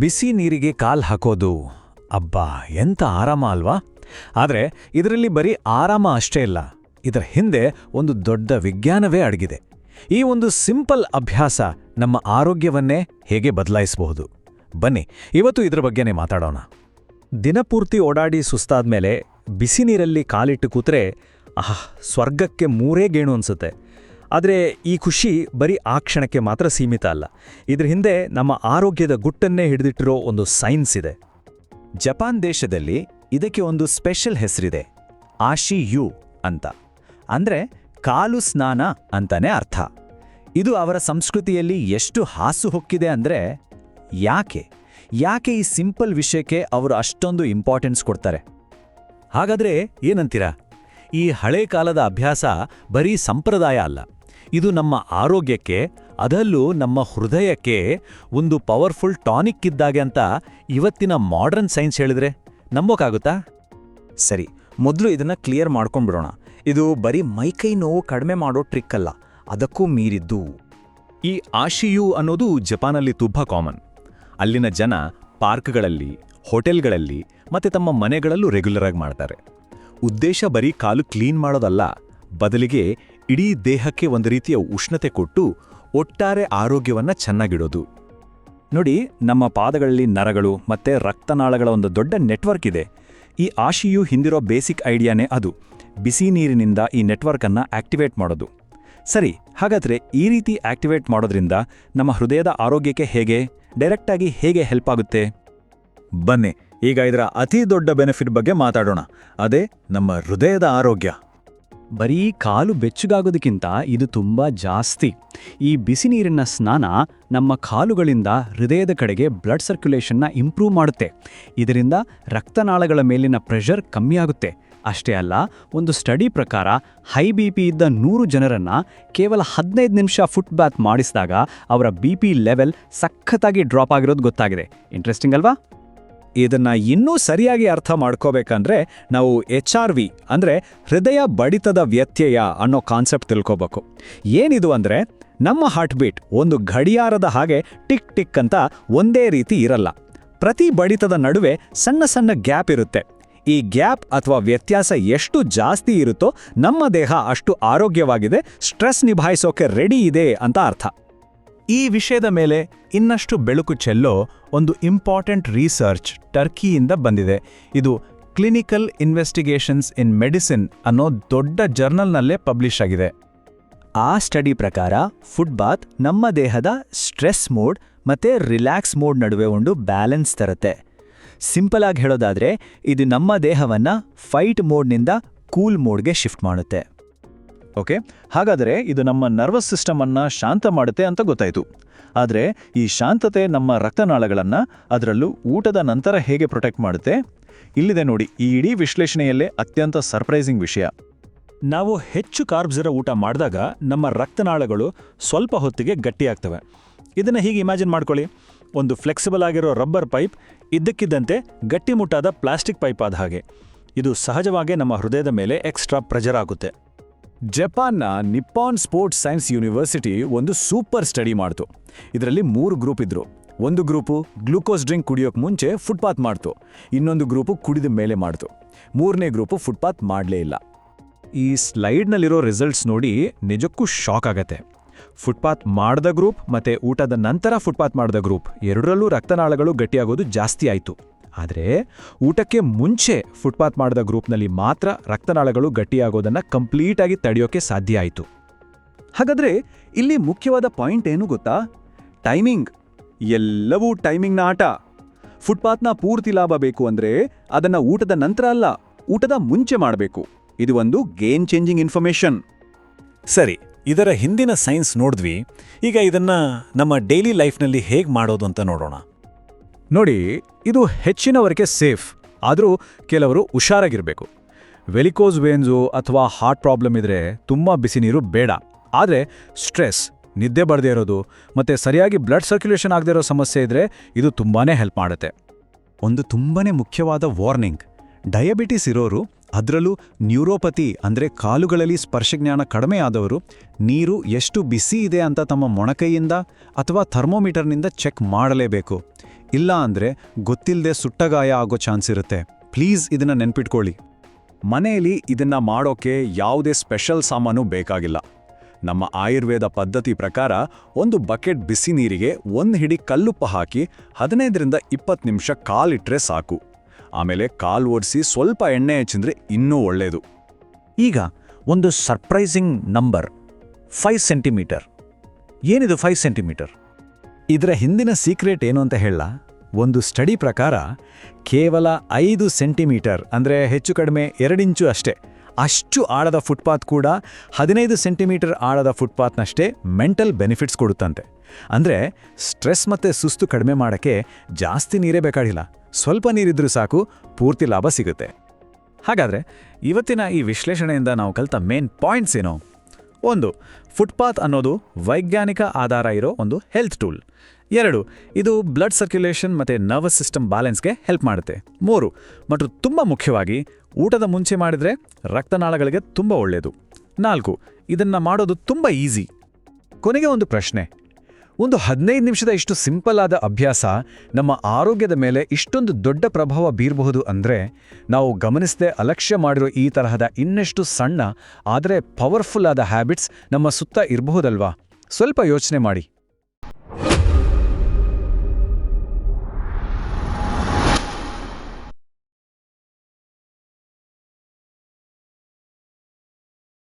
ಬಿಸಿ ನೀರಿಗೆ ಕಾಲ್ ಹಾಕೋದು ಅಬ್ಬಾ ಎಂತ ಆರಾಮ ಅಲ್ವಾ. ಆದರೆ ಇದರಲ್ಲಿ ಬರೀ ಆರಾಮ ಅಷ್ಟೇ ಇಲ್ಲ, ಇದರ ಹಿಂದೆ ಒಂದು ದೊಡ್ಡ ವಿಜ್ಞಾನವೇ ಅಡಗಿದೆ. ಈ ಒಂದು ಸಿಂಪಲ್ ಅಭ್ಯಾಸ ನಮ್ಮ ಆರೋಗ್ಯವನ್ನೇ ಹೇಗೆ ಬದಲಾಯಿಸಬಹುದು, ಬನ್ನಿ ಇವತ್ತು ಇದರ ಬಗ್ಗೆನೇ ಮಾತಾಡೋಣ. ದಿನಪೂರ್ತಿ ಓಡಾಡಿ ಸುಸ್ತಾದ್ಮೇಲೆ ಬಿಸಿ ನೀರಲ್ಲಿ ಕಾಲಿಟ್ಟು ಕೂತ್ರೆ ಸ್ವರ್ಗಕ್ಕೆ ಮೂರೇ ಗೇಣು ಅನ್ಸುತ್ತೆ. ಆದರೆ ಈ ಖುಷಿ ಬರೀ ಆ ಕ್ಷಣಕ್ಕೆ ಮಾತ್ರ ಸೀಮಿತ ಅಲ್ಲ, ಇದ್ರ ಹಿಂದೆ ನಮ್ಮ ಆರೋಗ್ಯದ ಗುಟ್ಟನ್ನೇ ಹಿಡಿದಿಟ್ಟಿರೋ ಒಂದು ಸೈನ್ಸ್ ಇದೆ. ಜಪಾನ್ ದೇಶದಲ್ಲಿ ಇದಕ್ಕೆ ಒಂದು ಸ್ಪೆಷಲ್ ಹೆಸರಿದೆ, ಆಶಿಯು ಅಂತ. ಅಂದ್ರೆ ಕಾಲು ಸ್ನಾನ ಅಂತಾನೆ ಅರ್ಥ. ಇದು ಅವರ ಸಂಸ್ಕೃತಿಯಲ್ಲಿ ಎಷ್ಟು ಹಾಸುಹೊಕ್ಕಿದೆ ಅಂದ್ರೆ ಯಾಕೆ ಈ ಸಿಂಪಲ್ ವಿಷಯಕ್ಕೆ ಅವರು ಅಷ್ಟೊಂದು ಇಂಪಾರ್ಟೆನ್ಸ್ ಕೊಡ್ತಾರೆ? ಹಾಗಾದ್ರೆ ಏನಂತೀರಾ? ಈ ಹಳೆ ಕಾಲದ ಅಭ್ಯಾಸ ಬರೀ ಸಂಪ್ರದಾಯ ಅಲ್ಲ, ಇದು ನಮ್ಮ ಆರೋಗ್ಯಕ್ಕೆ, ಅದರಲ್ಲೂ ನಮ್ಮ ಹೃದಯಕ್ಕೆ ಒಂದು ಪವರ್ಫುಲ್ ಟಾನಿಕ್ ಇದ್ದಾಗೆ ಅಂತ ಇವತ್ತಿನ ಮಾಡರ್ನ್ ಸೈನ್ಸ್ ಹೇಳಿದ್ರೆ ನಂಬೋಕ್ಕಾಗುತ್ತಾ? ಸರಿ, ಮೊದಲು ಇದನ್ನ ಕ್ಲಿಯರ್ ಮಾಡ್ಕೊಂಡ್ಬಿಡೋಣ. ಇದು ಬರೀ ಮೈಕೈ ನೋವು ಕಡಿಮೆ ಮಾಡೋ ಟ್ರಿಕ್ ಅಲ್ಲ, ಅದಕ್ಕೂ ಮೀರಿದ್ದು. ಈ ಆಶಿಯು ಅನ್ನೋದು ಜಪಾನಲ್ಲಿ ತುಂಬಾ ಕಾಮನ್. ಅಲ್ಲಿನ ಜನ ಪಾರ್ಕ್ಗಳಲ್ಲಿ, ಹೋಟೆಲ್ಗಳಲ್ಲಿ ಮತ್ತೆ ತಮ್ಮ ಮನೆಗಳಲ್ಲೂ ರೆಗ್ಯುಲರ್ ಆಗಿ ಮಾಡ್ತಾರೆ. ಉದ್ದೇಶ ಬರೀ ಕಾಲು ಕ್ಲೀನ್ ಮಾಡೋದಲ್ಲ, ಬದಲಿಗೆ ಇಡೀ ದೇಹಕ್ಕೆ ಒಂದು ರೀತಿಯ ಉಷ್ಣತೆ ಕೊಟ್ಟು ಒಟ್ಟಾರೆ ಆರೋಗ್ಯವನ್ನ ಚೆನ್ನಾಗಿಡೋದು. ನೋಡಿ, ನಮ್ಮ ಪಾದಗಳಲ್ಲಿ ನರಗಳು ಮತ್ತೆ ರಕ್ತನಾಳಗಳ ಒಂದು ದೊಡ್ಡ ನೆಟ್ವರ್ಕ್ ಇದೆ. ಈ ಆಶಿಯು ಹಿಂದಿರೋ ಬೇಸಿಕ್ ಐಡಿಯಾನೇ ಅದು, ಬಿಸಿ ನೀರಿನಿಂದ ಈ ನೆಟ್ವರ್ಕನ್ನು ಆಕ್ಟಿವೇಟ್ ಮಾಡೋದು. ಸರಿ, ಹಾಗಾದ್ರೆ ಈ ರೀತಿ ಆಕ್ಟಿವೇಟ್ ಮಾಡೋದ್ರಿಂದ ನಮ್ಮ ಹೃದಯದ ಆರೋಗ್ಯಕ್ಕೆ ಡೈರೆಕ್ಟಾಗಿ ಹೇಗೆ ಹೆಲ್ಪ್ ಆಗುತ್ತೆ? ಬನ್ನಿ ಈಗ ಇದರ ಅತಿ ದೊಡ್ಡ ಬೆನಿಫಿಟ್ ಬಗ್ಗೆ ಮಾತಾಡೋಣ. ಅದೇ ನಮ್ಮ ಹೃದಯದ ಆರೋಗ್ಯ. ಬರೀ ಕಾಲು ಬೆಚ್ಚಗಾಗೋದಕ್ಕಿಂತ ಇದು ತುಂಬ ಜಾಸ್ತಿ. ಈ ಬಿಸಿ ನೀರಿನ ಸ್ನಾನ ನಮ್ಮ ಕಾಲುಗಳಿಂದ ಹೃದಯದ ಕಡೆಗೆ ಬ್ಲಡ್ ಸರ್ಕ್ಯುಲೇಷನ್ನ ಇಂಪ್ರೂವ್ ಮಾಡುತ್ತೆ. ಇದರಿಂದ ರಕ್ತನಾಳಗಳ ಮೇಲಿನ ಪ್ರೆಷರ್ ಕಮ್ಮಿಯಾಗುತ್ತೆ. ಅಷ್ಟೇ ಅಲ್ಲ, ಒಂದು ಸ್ಟಡಿ ಪ್ರಕಾರ ಹೈ BP ಇದ್ದ 100 ಜನರನ್ನ ಕೇವಲ 15 ನಿಮಿಷ ಫುಟ್ ಬಾತ್ ಮಾಡಿಸಿದಾಗ ಅವರ BP ಲೆವೆಲ್ ಸಖತ್ತಾಗಿ ಡ್ರಾಪ್ ಆಗಿರೋದು ಗೊತ್ತಾಗಿದೆ. ಇಂಟ್ರೆಸ್ಟಿಂಗ್ ಅಲ್ವಾ? ಇದನ್ನ ಇನ್ನೂ ಸರಿಯಾಗಿ ಅರ್ಥ ಮಾಡ್ಕೋಬೇಕಂದ್ರೆ ನಾವು HRV ಅಂದ್ರೆ ಹೃದಯ ಬಡಿತದ ವ್ಯತ್ಯಯ ಅನ್ನೋ ಕಾನ್ಸೆಪ್ಟ್ ತಿಳ್ಕೋಬೇಕು. ಏನಿದು ಅಂದ್ರೆ ನಮ್ಮ ಹಾರ್ಟ್ ಬೀಟ್ ಒಂದು ಗಡಿಯಾರದ ಹಾಗೆ ಟಿಕ್ ಟಿಕ್ ಅಂತ ಒಂದೇ ರೀತಿ ಇರಲ್ಲ. ಪ್ರತಿ ಬಡಿತದ ನಡುವೆ ಸಣ್ಣ ಸಣ್ಣ ಗ್ಯಾಪ್ ಇರುತ್ತೆ. ಈ ಗ್ಯಾಪ್ ಅಥವಾ ವ್ಯತ್ಯಾಸ ಎಷ್ಟು ಜಾಸ್ತಿ ಇರುತ್ತೋ ನಮ್ಮ ದೇಹ ಅಷ್ಟು ಆರೋಗ್ಯವಾಗಿದೆ, ಸ್ಟ್ರೆಸ್ ನಿಭಾಯಿಸೋಕೆ ರೆಡಿ ಇದೆ ಅಂತ ಅರ್ಥ. ಈ ವಿಷಯದ ಮೇಲೆ ಇನ್ನಷ್ಟು ಬೆಳಕು ಚೆಲ್ಲೋ ಒಂದು ಇಂಪಾರ್ಟೆಂಟ್ ರಿಸರ್ಚ್ ಟರ್ಕಿಯಿಂದ ಬಂದಿದೆ. ಇದು ಕ್ಲಿನಿಕಲ್ ಇನ್ವೆಸ್ಟಿಗೇಷನ್ಸ್ ಇನ್ ಮೆಡಿಸಿನ್ ಅನ್ನೋ ದೊಡ್ಡ ಜರ್ನಲ್ನಲ್ಲೇ ಪಬ್ಲಿಷ್ ಆಗಿದೆ. ಆ ಸ್ಟಡಿ ಪ್ರಕಾರ ಫುಟ್ ಬಾತ್ ನಮ್ಮ ದೇಹದ ಸ್ಟ್ರೆಸ್ ಮೋಡ್ ಮತ್ತೆ ರಿಲ್ಯಾಕ್ಸ್ ಮೋಡ್ ನಡುವೆ ಒಂದು ಬ್ಯಾಲೆನ್ಸ್ ತರುತ್ತೆ. ಸಿಂಪಲ್ ಆಗಿ ಹೇಳೋದಾದ್ರೆ ಇದು ನಮ್ಮ ದೇಹವನ್ನ ಫೈಟ್ ಮೋಡ್ನಿಂದ ಕೂಲ್ ಮೋಡ್ಗೆ ಶಿಫ್ಟ್ ಮಾಡುತ್ತೆ. ಓಕೆ, ಹಾಗಾದರೆ ಇದು ನಮ್ಮ ನರ್ವಸ್ ಸಿಸ್ಟಮ್ ಅನ್ನ ಶಾಂತ ಮಾಡುತ್ತೆ ಅಂತ ಗೊತ್ತಾಯಿತು. ಆದರೆ ಈ ಶಾಂತತೆ ನಮ್ಮ ರಕ್ತನಾಳಗಳನ್ನು, ಅದರಲ್ಲೂ ಊಟದ ನಂತರ ಹೇಗೆ ಪ್ರೊಟೆಕ್ಟ್ ಮಾಡುತ್ತೆ? ಇಲ್ಲಿದೆ ನೋಡಿ ಈ ಇಡೀ ವಿಶ್ಲೇಷಣೆಯಲ್ಲೇ ಅತ್ಯಂತ ಸರ್ಪ್ರೈಸಿಂಗ್ ವಿಷಯ. ನಾವು ಹೆಚ್ಚು ಕಾರ್ಬ್ಸ್ ಇರೋ ಊಟ ಮಾಡಿದಾಗ ನಮ್ಮ ರಕ್ತನಾಳಗಳು ಸ್ವಲ್ಪ ಹೊತ್ತಿಗೆ ಗಟ್ಟಿಯಾಗ್ತವೆ. ಇದನ್ನು ಹೀಗೆ ಇಮ್ಯಾಜಿನ್ ಮಾಡ್ಕೊಳ್ಳಿ, ಒಂದು ಫ್ಲೆಕ್ಸಿಬಲ್ ಆಗಿರೋ ರಬ್ಬರ್ ಪೈಪ್ ಇದ್ದಕ್ಕಿದ್ದಂತೆ ಗಟ್ಟಿಮುಟ್ಟಾದ ಪ್ಲಾಸ್ಟಿಕ್ ಪೈಪ್ ಆದ ಹಾಗೆ. ಇದು ಸಹಜವಾಗಿ ನಮ್ಮ ಹೃದಯದ ಮೇಲೆ ಎಕ್ಸ್ಟ್ರಾ ಪ್ರೆಷರ್ ಆಗುತ್ತೆ. ಜಪಾನ್ನ ನಿಪ್ಪಾನ್ ಸ್ಪೋರ್ಟ್ಸ್ ಸೈನ್ಸ್ ಯೂನಿವರ್ಸಿಟಿ ಒಂದು ಸೂಪರ್ ಸ್ಟಡಿ ಮಾಡ್ತು. ಇದರಲ್ಲಿ 3 ಗ್ರೂಪ್ ಇದ್ರು. ಒಂದು ಗ್ರೂಪು ಗ್ಲೂಕೋಸ್ ಡ್ರಿಂಕ್ ಕುಡಿಯೋಕೆ ಮುಂಚೆ ಫುಟ್ಪಾತ್ ಮಾಡ್ತು, ಇನ್ನೊಂದು ಗ್ರೂಪು ಕುಡಿದ ಮೇಲೆ ಮಾಡ್ತು, 3ನೇ ಗ್ರೂಪು ಫುಟ್ಪಾತ್ ಮಾಡಲೇ ಇಲ್ಲ. ಈ ಸ್ಲೈಡ್ನಲ್ಲಿರೋ ರಿಸಲ್ಟ್ಸ್ ನೋಡಿ ನಿಜಕ್ಕೂ ಶಾಕ್ ಆಗತ್ತೆ. ಫುಟ್ಪಾತ್ ಮಾಡಿದ ಗ್ರೂಪ್ ಮತ್ತೆ ಊಟದ ನಂತರ ಫುಟ್ಪಾತ್ ಮಾಡಿದ ಗ್ರೂಪ್ ಎರಡರಲ್ಲೂ ರಕ್ತನಾಳಗಳು ಗಟ್ಟಿಯಾಗೋದು ಜಾಸ್ತಿ ಆಯಿತು. ಆದರೆ ಊಟಕ್ಕೆ ಮುಂಚೆ ಫುಟ್ಪಾತ್ ಮಾಡಿದ ಗ್ರೂಪ್ನಲ್ಲಿ ಮಾತ್ರ ರಕ್ತನಾಳಗಳು ಗಟ್ಟಿಯಾಗೋದನ್ನು ಕಂಪ್ಲೀಟಾಗಿ ತಡೆಯೋಕೆ ಸಾಧ್ಯ ಆಯಿತು. ಹಾಗಾದರೆ ಇಲ್ಲಿ ಮುಖ್ಯವಾದ ಪಾಯಿಂಟ್ ಏನು ಗೊತ್ತಾ? ಟೈಮಿಂಗ್. ಎಲ್ಲವೂ ಟೈಮಿಂಗ್ನ ಆಟ. ಫುಟ್ಪಾತ್ನ ಪೂರ್ತಿ ಲಾಭ ಬೇಕು ಅಂದರೆ ಅದನ್ನು ಊಟದ ನಂತರ ಅಲ್ಲ, ಊಟದ ಮುಂಚೆ ಮಾಡಬೇಕು. ಇದು ಒಂದು ಗೇಮ್ ಚೇಂಜಿಂಗ್ ಇನ್ಫಾರ್ಮೇಷನ್. ಸರಿ, ಇದರ ಹಿಂದಿನ ಸೈನ್ಸ್ ನೋಡಿದ್ವಿ. ಈಗ ಇದನ್ನ ನಮ್ಮ ಡೈಲಿ ಲೈಫ್ನಲ್ಲಿ ಹೇಗೆ ಮಾಡೋದು ಅಂತ ನೋಡೋಣ. ನೋಡಿ, ಇದು ಹೆಚ್ಚಿನವರಿಗೆ ಸೇಫ್, ಆದರೂ ಕೆಲವರು ಹುಷಾರಾಗಿರಬೇಕು. ವೆಲಿಕೋಸ್ ವೇನ್ಸು ಅಥವಾ ಹಾರ್ಟ್ ಪ್ರಾಬ್ಲಮ್ ಇದ್ರೆ ತುಂಬ ಬಿಸಿ ನೀರು ಬೇಡ. ಆದರೆ ಸ್ಟ್ರೆಸ್, ನಿದ್ದೆ ಬರದೇ ಇರೋದು ಮತ್ತು ಸರಿಯಾಗಿ ಬ್ಲಡ್ ಸರ್ಕ್ಯುಲೇಷನ್ ಆಗದೇ ಇರೋ ಸಮಸ್ಯೆ ಇದ್ರೆ ಇದು ತುಂಬಾನೇ ಹೆಲ್ಪ್ ಮಾಡುತ್ತೆ. ಒಂದು ತುಂಬಾನೇ ಮುಖ್ಯವಾದ ವಾರ್ನಿಂಗ್, ಡಯಾಬಿಟಿಸ್ ಇರೋರು, ಅದರಲ್ಲೂ ನ್ಯೂರೋಪತಿ ಅಂದರೆ ಕಾಲುಗಳಲ್ಲಿ ಸ್ಪರ್ಶಜ್ಞಾನ ಕಡಿಮೆ ಆದವರು ನೀರು ಎಷ್ಟು ಬಿಸಿ ಇದೆ ಅಂತ ತಮ್ಮ ಮೊಣಕೈಯಿಂದ ಅಥವಾ ಥರ್ಮೋಮೀಟರ್ನಿಂದ ಚೆಕ್ ಮಾಡಲೇಬೇಕು. ಇಲ್ಲ ಅಂದ್ರೆ ಗೊತ್ತಿಲ್ಲದೆ ಸುಟ್ಟಗಾಯ ಆಗೋ ಚಾನ್ಸ್ ಇರುತ್ತೆ. ಪ್ಲೀಸ್ ಇದನ್ನ ನೆನ್ಪಿಟ್ಕೊಳ್ಳಿ. ಮನೆಯಲ್ಲಿ ಇದನ್ನ ಮಾಡೋಕೆ ಯಾವುದೇ ಸ್ಪೆಷಲ್ ಸಾಮಾನು ಬೇಕಾಗಿಲ್ಲ. ನಮ್ಮ ಆಯುರ್ವೇದ ಪದ್ಧತಿ ಪ್ರಕಾರ ಒಂದು ಬಕೆಟ್ ಬಿಸಿ ನೀರಿಗೆ 1 ಹಿಡಿ ಕಲ್ಲುಪ್ಪ ಹಾಕಿ 15ರಿಂದ 20 ನಿಮಿಷ ಕಾಲಿಟ್ರೆ ಸಾಕು. ಆಮೇಲೆ ಕಾಲು ಓಡಿಸಿ ಸ್ವಲ್ಪ ಎಣ್ಣೆ ಹಚ್ಚಿದ್ರೆ ಇನ್ನೂ ಒಳ್ಳೆಯದು. ಈಗ ಒಂದು ಸರ್ಪ್ರೈಸಿಂಗ್ ನಂಬರ್ 5 ಸೆಂಟಿಮೀಟರ್. ಏನಿದು 5 ಸೆಂಟಿಮೀಟರ್? ಇದರ ಹಿಂದಿನ ಸೀಕ್ರೆಟ್ ಏನು ಅಂತ ಹೇಳ? ಒಂದು ಸ್ಟಡಿ ಪ್ರಕಾರ ಕೇವಲ 5 ಸೆಂಟಿಮೀಟರ್ ಅಂದರೆ ಹೆಚ್ಚು ಕಡಿಮೆ 2 ಇಂಚು ಅಷ್ಟೇ, ಅಷ್ಟು ಆಳದ ಫುಟ್ಪಾತ್ ಕೂಡ 15 ಸೆಂಟಿಮೀಟರ್ ಆಳದ ಫುಟ್ಪಾತ್ನಷ್ಟೇ ಮೆಂಟಲ್ ಬೆನಿಫಿಟ್ಸ್ ಕೊಡುತ್ತಂತೆ. ಅಂದರೆ ಸ್ಟ್ರೆಸ್ ಮತ್ತು ಸುಸ್ತು ಕಡಿಮೆ ಮಾಡೋಕ್ಕೆ ಜಾಸ್ತಿ ನೀರೇ ಬೇಕಾಗಿಲ್ಲ, ಸ್ವಲ್ಪ ನೀರಿದ್ರೂ ಸಾಕು, ಪೂರ್ತಿ ಲಾಭ ಸಿಗುತ್ತೆ. ಹಾಗಾದರೆ ಇವತ್ತಿನ ಈ ವಿಶ್ಲೇಷಣೆಯಿಂದ ನಾವು ಕಲಿತ ಮೇನ್ ಪಾಯಿಂಟ್ಸ್ ಏನು? 1. ಫುಟ್ಪಾತ್ ಅನ್ನೋದು ವೈಜ್ಞಾನಿಕ ಆಧಾರ ಇರೋ ಒಂದು ಹೆಲ್ತ್ ಟೂಲ್. 2. ಇದು ಬ್ಲಡ್ ಸರ್ಕ್ಯುಲೇಷನ್ ಮತ್ತು ನರ್ವಸ್ ಸಿಸ್ಟಮ್ ಬ್ಯಾಲೆನ್ಸ್ಗೆ ಹೆಲ್ಪ್ ಮಾಡುತ್ತೆ. 3. ಮತ್ತು ತುಂಬ ಮುಖ್ಯವಾಗಿ ಊಟದ ಮುಂಚೆ ಮಾಡಿದರೆ ರಕ್ತನಾಳಗಳಿಗೆ ತುಂಬ ಒಳ್ಳೆಯದು. 4. ಇದನ್ನು ಮಾಡೋದು ತುಂಬ ಈಸಿ. ಕೊನೆಗೆ ಒಂದು ಪ್ರಶ್ನೆ, ಒಂದು 15 ನಿಮಿಷದ ಇಷ್ಟು ಸಿಂಪಲ್ ಆದ ಅಭ್ಯಾಸ ನಮ್ಮ ಆರೋಗ್ಯದ ಮೇಲೆ ಇಷ್ಟೊಂದು ದೊಡ್ಡ ಪ್ರಭಾವ ಬೀರಬಹುದು ಅಂದರೆ ನಾವು ಗಮನಿಸದೆ ಅಲಕ್ಷ್ಯ ಮಾಡಿರೋ ಈ ತರಹದ ಇನ್ನೆಷ್ಟು ಸಣ್ಣ ಆದರೆ ಪವರ್ಫುಲ್ ಆದ ಹ್ಯಾಬಿಟ್ಸ್ ನಮ್ಮ ಸುತ್ತ ಇರಬಹುದಲ್ವಾ? ಸ್ವಲ್ಪ ಯೋಚನೆ ಮಾಡಿ.